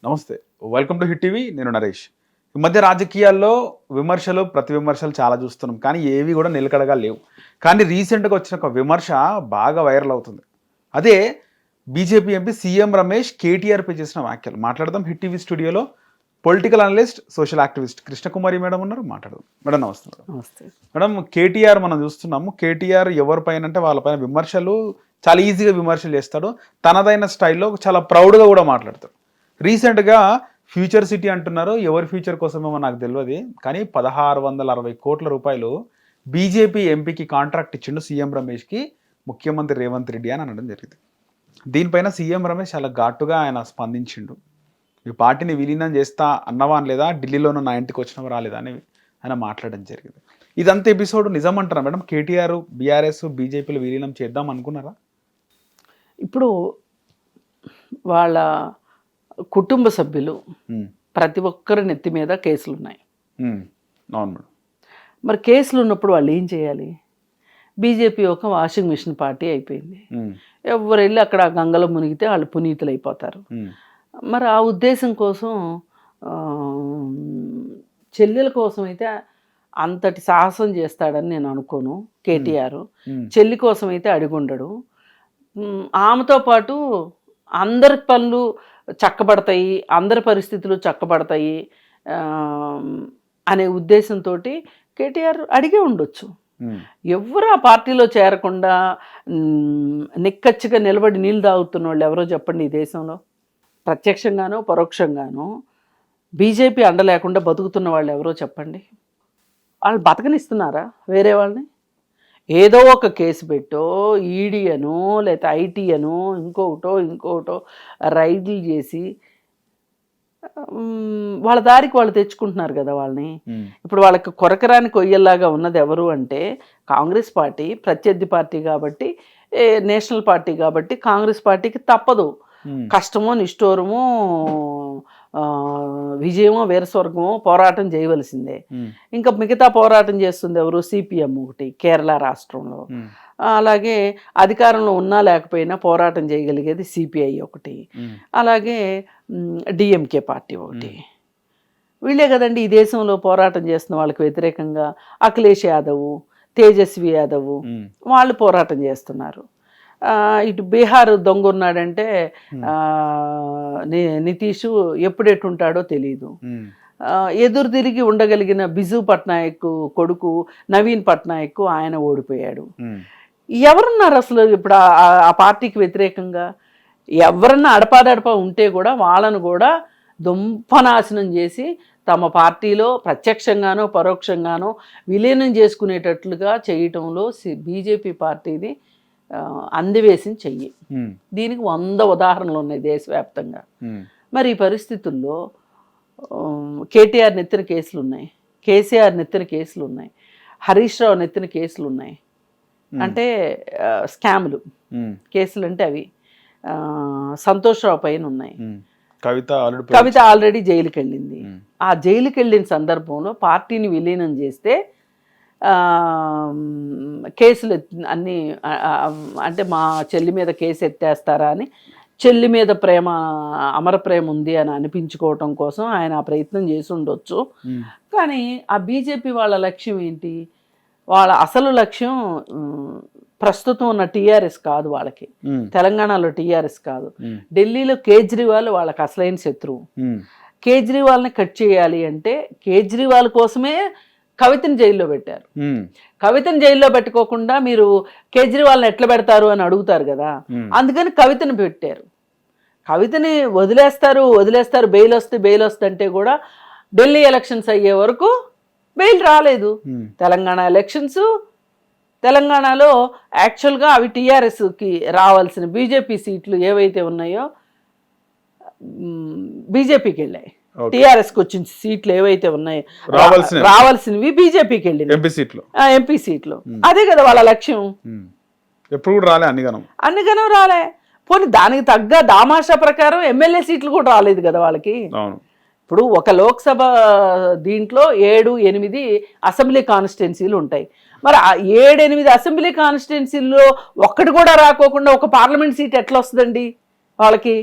నమస్తే, welcome to hit TV. నేను నరేష్. ఈ మధ్య రాజకీయాల్లో విమర్శలు ప్రతి విమర్శలు చాలా చూస్తున్నాం, కానీ ఏవి కూడా నిలకడగా లేవు. కానీ రీసెంట్గా వచ్చిన ఒక విమర్శ బాగా వైరల్ అవుతుంది. అదే బీజేపీ ఎంపీ సీఎం రమేష్ కేటీఆర్పై చేసిన వ్యాఖ్యలు. మాట్లాడదాం హిట్ టీవీ స్టూడియోలో political analyst, social activist Krishnakumari madam ఉన్నారు. మాట్లాడదాం మేడం. నమస్తే మేడం. నమస్తే మేడం, కేటీఆర్ మనం చూస్తున్నాము. కేటీఆర్ ఎవరిపైన అంటే వాళ్ళపైన విమర్శలు చాలా ఈజీగా విమర్శలు చేస్తాడు. తనదైన స్టైల్లో చాలా ప్రౌడ్గా కూడా మాట్లాడతాడు. రీసెంట్గా ఫ్యూచర్ సిటీ అంటున్నారు. ఎవరి ఫ్యూచర్ కోసమేమో నాకు తెలియదు, కానీ 1660 కోట్ల రూపాయలు బీజేపీ ఎంపీకి కాంట్రాక్ట్ ఇచ్చిండు సీఎం రమేష్కి ముఖ్యమంత్రి రేవంత్ రెడ్డి అని అనడం జరిగింది. దీనిపైన సీఎం రమేష్ చాలా ఘాటుగా ఆయన స్పందించిండు. ఈ పార్టీని విలీనం చేస్తా అన్నవా అని లేదా, ఢిల్లీలోనూ నా ఇంటికి వచ్చినవా రాలేదా అని ఆయన మాట్లాడడం జరిగింది. ఇదంతా ఎపిసోడ్ నిజం అంటారా మేడం? కేటీఆర్ బీఆర్ఎస్ బీజేపీలో విలీనం చేద్దాం అనుకున్నారా? ఇప్పుడు వాళ్ళ కుటుంబ సభ్యులు ప్రతి ఒక్కరి నెత్తి మీద కేసులు ఉన్నాయి. అవును మేడం. మరి కేసులు ఉన్నప్పుడు వాళ్ళు ఏం చేయాలి? బీజేపీ ఒక వాషింగ్ మిషన్ పార్టీ అయిపోయింది. ఎవరు వెళ్ళి అక్కడ గంగలో మునిగితే వాళ్ళు పునీతులు అయిపోతారు. మరి ఆ ఉద్దేశం కోసం చెల్లెల కోసం అయితే అంతటి సాహసం చేస్తాడని నేను అనుకోను. కేటీఆర్ చెల్లి కోసం అయితే అడిగుండడు. ఆమెతో పాటు అందరి పనులు చక్కబడతాయి, అందరి పరిస్థితులు చక్కబడతాయి అనే ఉద్దేశంతో కేటీఆర్ అడిగే ఉండొచ్చు. ఎవరు ఆ పార్టీలో చేరకుండా నిక్కచ్చిగా నిలబడి నీళ్ళు తాగుతున్న వాళ్ళు ఎవరో చెప్పండి ఈ దేశంలో? ప్రత్యక్షంగానో పరోక్షంగానో బీజేపీ అండ లేకుండా బతుకుతున్న వాళ్ళు ఎవరో చెప్పండి. వాళ్ళు బతకనిస్తున్నారా వేరే వాళ్ళని? ఏదో ఒక కేసు పెట్టో, ఈడీ అనో లేకపోతే ఐటీ అనో ఇంకోటో రైడ్లు చేసి వాళ్ళ దారికి వాళ్ళు తెచ్చుకుంటున్నారు కదా వాళ్ళని. ఇప్పుడు వాళ్ళకి కొరకరాని కొయ్యల్లాగా ఉన్నది ఎవరు అంటే కాంగ్రెస్ పార్టీ. ప్రత్యర్థి పార్టీ కాబట్టి, నేషనల్ పార్టీ కాబట్టి కాంగ్రెస్ పార్టీకి తప్పదు. కష్టమో నిష్ఠూరమో విజయమో వీరస్వర్గమో పోరాటం చేయవలసిందే. ఇంకా మిగతా పోరాటం చేస్తుంది ఎవరు? సిపిఎం ఒకటి కేరళ రాష్ట్రంలో. అలాగే అధికారంలో ఉన్నా లేకపోయినా పోరాటం చేయగలిగేది సిపిఐ ఒకటి. అలాగే డిఎంకే పార్టీ ఒకటి. వీళ్ళే కదండి ఈ దేశంలో పోరాటం చేస్తున్న వాళ్ళకి వ్యతిరేకంగా. అఖిలేష్ యాదవ్, తేజస్వి యాదవ్ వాళ్ళు పోరాటం చేస్తున్నారు. ఇటు బీహార్ దొంగ ఉన్నాడంటే నితీష్ ఎప్పుడెట్టుంటాడో తెలీదు. ఎదురు తిరిగి ఉండగలిగిన బిజు పట్నాయక్ కొడుకు నవీన్ పట్నాయక్ ఆయన ఓడిపోయాడు. ఎవరున్నారు అసలు ఇప్పుడు ఆ పార్టీకి వ్యతిరేకంగా? ఎవరన్నా అడపాదడపా ఉంటే కూడా వాళ్ళను కూడా దుంపనాశనం చేసి తమ పార్టీలో ప్రత్యక్షంగానో పరోక్షంగానో విలీనం చేసుకునేటట్లుగా చేయటంలో బీజేపీ పార్టీది అందివేసిన చెయ్యి. దీనికి 100 ఉదాహరణలు ఉన్నాయి దేశవ్యాప్తంగా. మరి ఈ పరిస్థితుల్లో కేటీఆర్ నెత్తిన కేసులు ఉన్నాయి, కేసీఆర్ నెత్తిన కేసులు ఉన్నాయి, హరీష్ రావు నెత్తిన కేసులు ఉన్నాయి. అంటే స్కాములు కేసులు అంటే అవి. సంతోష్ రావు పైన ఉన్నాయి. కవిత ఆల్రెడీ జైలుకి వెళ్ళింది. ఆ జైలుకి వెళ్ళిన సందర్భంలో పార్టీని విలీనం చేస్తే కేసులు అన్నీ అంటే మా చెల్లి మీద కేసు ఎత్తేస్తారా అని, చెల్లి మీద ప్రేమ అమర ప్రేమ ఉంది అని అనిపించుకోవటం కోసం ఆయన ఆ ప్రయత్నం చేసి ఉండొచ్చు. కానీ ఆ బీజేపీ వాళ్ళ లక్ష్యం ఏంటి? వాళ్ళ అసలు లక్ష్యం ప్రస్తుతం ఉన్న టీఆర్ఎస్ కాదు. వాళ్ళకి తెలంగాణలో టీఆర్ఎస్ కాదు, ఢిల్లీలో కేజ్రీవాల్ వాళ్ళకి అసలైన శత్రువు. కేజ్రీవాల్ని కట్ చేయాలి అంటే కేజ్రీవాల్ కోసమే కవితని జైల్లో పెట్టారు. కవితని జైల్లో పెట్టుకోకుండా మీరు కేజ్రీవాల్ని ఎట్లా పెడతారు అని అడుగుతారు కదా, అందుకని కవితని పెట్టారు. కవితని వదిలేస్తారు బెయిల్ వస్తే అంటే కూడా ఢిల్లీ ఎలక్షన్స్ అయ్యే వరకు బెయిల్ రాలేదు. తెలంగాణ ఎలక్షన్స్, తెలంగాణలో యాక్చువల్గా అవి టీఆర్ఎస్కి రావాల్సిన బీజేపీ సీట్లు ఏవైతే ఉన్నాయో బీజేపీకి వెళ్ళాయి. టీఆర్ఎస్కి వచ్చిన సీట్లు ఏవైతే ఉన్నాయో రావాల్సినవి బీజేపీకి వెళ్ళింది, ఎంపీ సీట్లు. అదే కదా వాళ్ళ లక్ష్యం. ఎప్పుడు రాలే, అన్నిగనం రాలే. పోనీ దానికి తగ్గ దామాషా ప్రకారం ఎమ్మెల్యే సీట్లు కూడా రాలేదు కదా వాళ్ళకి. ఇప్పుడు ఒక లోక్సభ దీంట్లో 7-8 అసెంబ్లీ కాన్స్టిట్యున్సీలు ఉంటాయి. మరి 7-8 అసెంబ్లీ కాన్స్టిట్యున్సీల్లో ఒక్కటి కూడా రాకోకుండా ఒక పార్లమెంట్ సీట్ ఎట్లా వస్తుందండి వాళ్ళకి?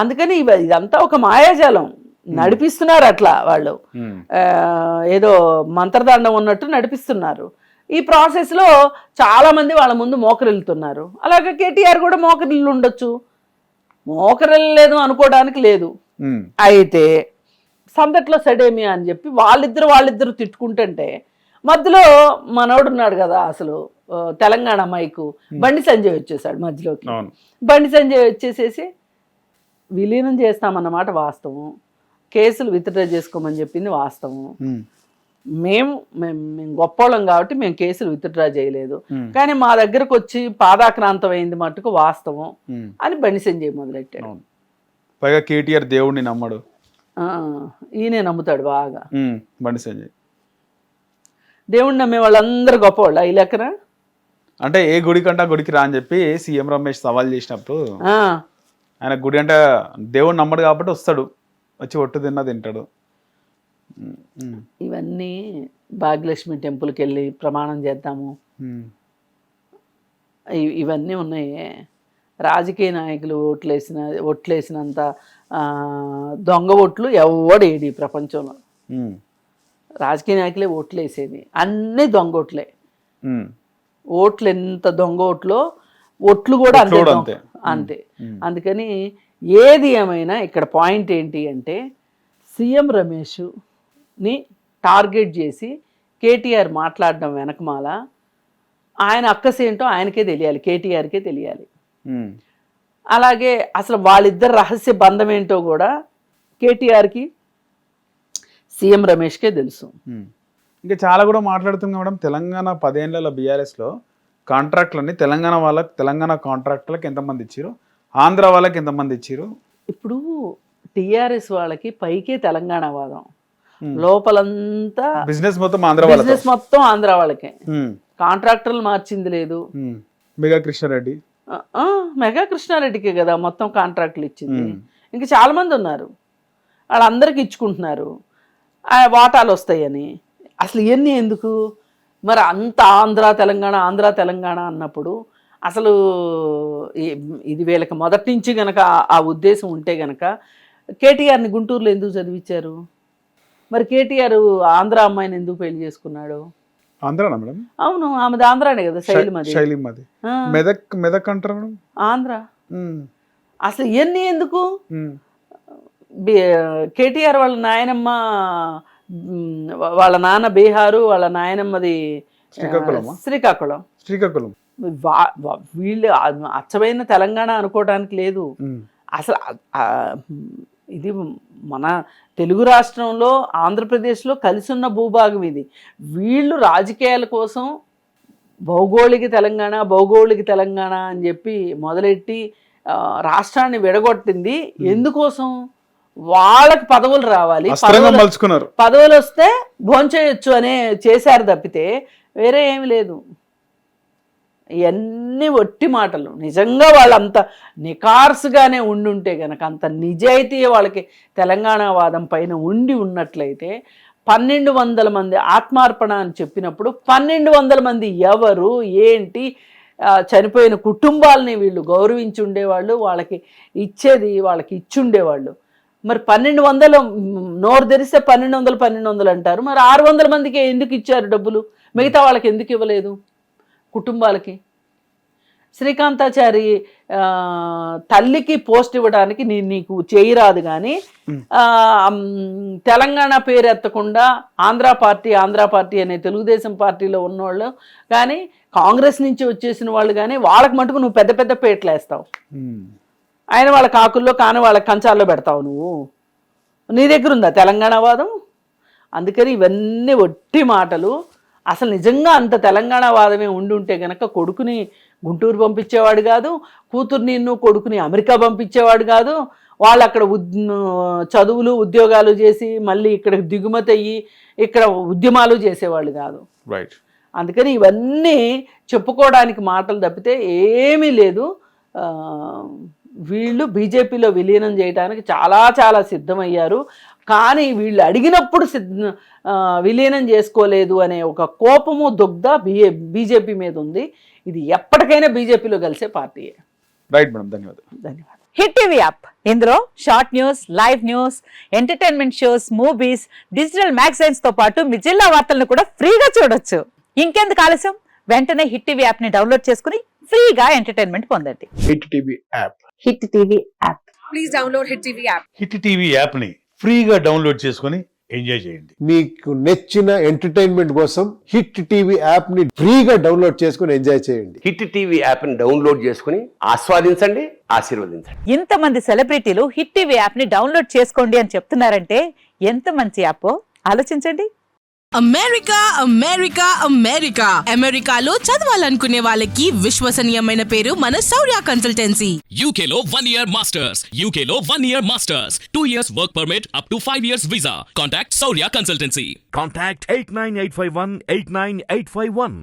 అందుకని ఇదంతా ఒక మాయాజాలం నడిపిస్తున్నారు అట్లా వాళ్ళు, ఏదో మంత్రదండం ఉన్నట్టు నడిపిస్తున్నారు. ఈ ప్రాసెస్లో చాలా మంది వాళ్ళ ముందు మోకరిల్లుతున్నారు. అలాగే కేటీఆర్ కూడా మోకరిల్లు ఉండొచ్చు, మోకరిల్లేదు అనుకోవడానికి లేదు. అయితే సందట్లో సడేమియా అని చెప్పి వాళ్ళిద్దరు తిట్టుకుంటుంటే మధ్యలో మనోడు ఉన్నాడు కదా అసలు తెలంగాణ మైకు బండి సంజయ్ వచ్చేసాడు మధ్యలోకి. బండి సంజయ్ వచ్చేసేసి విలీనం చేస్తామన్నమాట వాస్తవం, కేసులు విత్డ్రా చేసుకోమని చెప్పింది వాస్తవం, మేము గొప్పోళ్ళం కాబట్టి మేము కేసులు విత్డ్రా చేయలేదు, కానీ మా దగ్గరకు వచ్చి పాదాక్రాంతం అయింది మట్టుకు వాస్తవం అని బండి సంజయ్ మొదలెట్టాడు. పైగా కేటీఆర్ దేవుడిని నమ్మడు, ఈయనే నమ్ముతాడు బాగా. బండి సంజయ్ దేవుడిని నమ్మే వాళ్ళందరూ గొప్పవాళ్ళు ఈ లెక్కన. అంటే ఏ గుడి కంటే ఆ గుడికి రా అని చెప్పి సీఎం రమేష్ సవాల్ చేసినప్పుడు ఆయన గుడి అంటే దేవుడు నమ్మడు కాబట్టి వస్తాడు, వచ్చి ఒట్టు తింటాడు. ఇవన్నీ భాగ్యలక్ష్మి టెంపుల్కి వెళ్ళి ప్రమాణం చేద్దాము ఇవన్నీ ఉన్నాయి. రాజకీయ నాయకులు ఓట్లేసినంత దొంగ ఓట్లు ఎవడేది ప్రపంచంలో. రాజకీయ నాయకులే ఓట్లు వేసేది, అన్నీ దొంగ ఓట్లే. ఓట్లు ఎంత దొంగ ఓట్లో ఓట్లు కూడా అంతే అంతే. అందుకని ఏది ఏమైనా ఇక్కడ పాయింట్ ఏంటి అంటే సీఎం రమేష్ని టార్గెట్ చేసి కేటీఆర్ మాట్లాడడం వెనకమాల ఆయన అక్కసేంటో ఆయనకే తెలియాలి, కేటీఆర్కే తెలియాలి. అలాగే అసలు వాళ్ళిద్దరు రహస్య బంధం ఏంటో కూడా కేటీఆర్కి సీఎం రమేష్కే తెలుసు. ఇంకా చాలా కూడా మాట్లాడుతున్నాం మేడం. తెలంగాణ 10 ఏళ్ల బీఆర్ఎస్లో కాంట్రాక్ట్లన్నీ తెలంగాణ కాంట్రాక్టులకు ఎంతమంది ఇచ్చారు, ఆంధ్ర వాళ్ళకి ఎంతమంది ఇచ్చారు? ఇప్పుడు టీఆర్ఎస్ వాళ్ళకి పైకే తెలంగాణ వాదం, లోపలంతా బిజినెస్ మొత్తం ఆంధ్ర వాళ్ళకే. కాంట్రాక్టర్లు మార్చింది లేదు. మెగా కృష్ణారెడ్డి మెగా కృష్ణారెడ్డికే కదా మొత్తం కాంట్రాక్టులు ఇచ్చింది. ఇంకా చాలా మంది ఉన్నారు, వాళ్ళందరికి ఇచ్చుకుంటున్నారు వాటాలు వస్తాయని. అసలు ఇవన్నీ ఎందుకు మరి? అంత ఆంధ్ర తెలంగాణ అన్నప్పుడు అసలు ఇది వీళ్ళకి మొదటి నుంచి గనక ఆ ఉద్దేశం ఉంటే గనక కేటీఆర్ని గుంటూరులో ఎందుకు చదివించారు? మరి కేటీఆర్ ఆంధ్ర అమ్మాయిని ఎందుకు పెళ్లి చేసుకున్నాడు? ఆంధ్రానా మేడం? అవును, ఆమెది ఆంధ్రానే కదా, శైలిమది. మెదక్ అంటారు మేడం, ఆంధ్ర. అసలు ఇవన్నీ ఎందుకు? కేటీఆర్ వాళ్ళ నాయనమ్మ, వాళ్ళ నాన్న బీహారు, వాళ్ళ నాయనమ్మది శ్రీకాకుళం. వీళ్ళు అచ్చమైన తెలంగాణ అనుకోవడానికి లేదు. అసలు ఇది మన తెలుగు రాష్ట్రంలో ఆంధ్రప్రదేశ్లో కలిసి ఉన్న భూభాగం ఇది. వీళ్ళు రాజకీయాల కోసం భౌగోళిక తెలంగాణ అని చెప్పి మొదలెట్టి రాష్ట్రాన్ని విడగొట్టింది ఎందుకోసం? వాళ్ళకి పదవులు రావాలి, పదవులు వస్తే భోంచేయొచ్చు అనే చేశారు తప్పితే వేరే ఏమి లేదు. ఇవన్నీ ఒట్టి మాటలు. నిజంగా వాళ్ళంత నికార్సుగానే ఉండుంటే గనక, అంత నిజాయితీ వాళ్ళకి తెలంగాణ వాదం పైన ఉన్నట్లయితే 1200 మంది ఆత్మార్పణ అని చెప్పినప్పుడు 1200 మంది ఎవరు ఏంటి, చనిపోయిన కుటుంబాలని వీళ్ళు గౌరవించి ఉండేవాళ్ళు, వాళ్ళకి ఇచ్చుండేవాళ్ళు. మరి 1200 నోరు తెరిస్తే 1200 అంటారు. మరి 600 మందికి ఎందుకు ఇచ్చారు డబ్బులు? మిగతా వాళ్ళకి ఎందుకు ఇవ్వలేదు కుటుంబాలకి? శ్రీకాంతాచారి తల్లికి పోస్ట్ ఇవ్వడానికి నీకు చేయరాదు, కానీ తెలంగాణ పేరు ఎత్తకుండా ఆంధ్ర పార్టీ అనే తెలుగుదేశం పార్టీలో ఉన్నవాళ్ళు కానీ, కాంగ్రెస్ నుంచి వచ్చేసిన వాళ్ళు కానీ, వాళ్ళకి మటుకు నువ్వు పెద్ద పెద్ద పేట్లు వేస్తావు. ఆయన వాళ్ళ కాకుల్లో కానీ వాళ్ళ కంచాల్లో పెడతావు. నీ దగ్గర ఉందా తెలంగాణ వాదం? అందుకని ఇవన్నీ ఒట్టి మాటలు. అసలు నిజంగా అంత తెలంగాణ వాదమే ఉండుంటే గనక కొడుకుని గుంటూరు పంపించేవాడు కాదు, కూతుర్ని కొడుకుని అమెరికా పంపించేవాడు కాదు. వాళ్ళు అక్కడ చదువులు ఉద్యోగాలు చేసి మళ్ళీ ఇక్కడ దిగుమతి అయ్యి ఇక్కడ ఉద్యమాలు చేసేవాళ్ళు కాదు. అందుకని ఇవన్నీ చెప్పుకోవడానికి మాటలు తప్పితే ఏమీ లేదు. వీళ్ళు బీజేపీలో విలీనం చేయడానికి చాలా చాలా సిద్ధమయ్యారు, కానీ వీళ్ళు అడిగినప్పుడు విలీనం చేసుకోలేదు అనే ఒక కోపము దుగ్ధ బీజేపీ మీద ఉంది. ఇది ఎప్పటికైనా బీజేపీలో కలిసే పార్టీయే. రైట్ మేడం, ధన్యవాదాలు. హిట్ టీవీ యాప్ ఇందులో short news, live news, entertainment shows, movies, digital magazines తో పాటు మీ జిల్లా వార్తలను కూడా ఫ్రీగా చూడొచ్చు. ఇంకెందుకు ఆలస్యం, వెంటనే హిట్ టీవీ యాప్ ని డౌన్లోడ్ చేసుకుని ఫ్రీగా ఎంటర్టైన్మెంట్ పొందండి. Hit TV app. Hit TV app. Please download Hit TV app. Hit TV యాప్ని ఫ్రీగా డౌన్లోడ్ చేసుకొని ఎంజాయ్ చేయండి. మీకు నచ్చిన ఎంటర్టైన్మెంట్ కోసం హిట్ టీవీ యాప్ ని ఫ్రీగా డౌన్లోడ్ చేసుకుని ఎంజాయ్ చేయండి. హిట్ టీవీ యాప్ని డౌన్లోడ్ చేసుకుని ఆస్వాదించండి, ఆశీర్వదించండి. ఇంతమంది సెలబ్రిటీలు హిట్ టీవీ యాప్ ని డౌన్లోడ్ చేసుకోండి అని చెప్తున్నారంటే ఎంత మంచి యాప్ ఆలోచించండి. అమెరికా అమెరికా అమెరికా అమెరికాలో చదవాలనుకునే వాళ్ళకి విశ్వసనీయమైన పేరు మన శౌర్య కన్సల్టెన్సీ. UK లో 1 year masters, UK లో 1 year masters, 2 years work permit up to 5 years visa. Contact Saurya Consultancy. Contact 89851 89851.